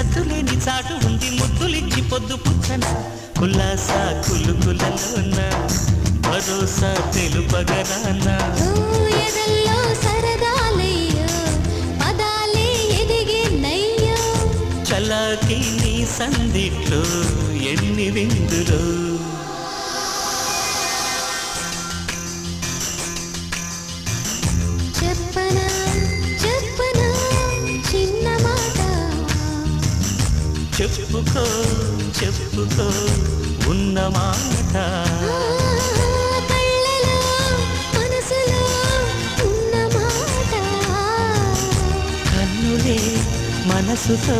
సత్తులేని చాటు ఉంది ముద్దులిచ్చి పొద్దు పుచ్చన కులాసా కులుకులలోన భరోసా తెలుపగరానా ఎదల్లో సరదాలయ్యో పదాలే ఎదిగినయ్యో చలాకి నీ సందిట్లో ఎన్ని విందులో చెప్పనా చెప్పనా చిన్న మాట చెప్పుకో చెప్పుకో ఉన్న మాట కళ్ళలో మనసులో ఉన్న మాట కన్నులే మనసుతో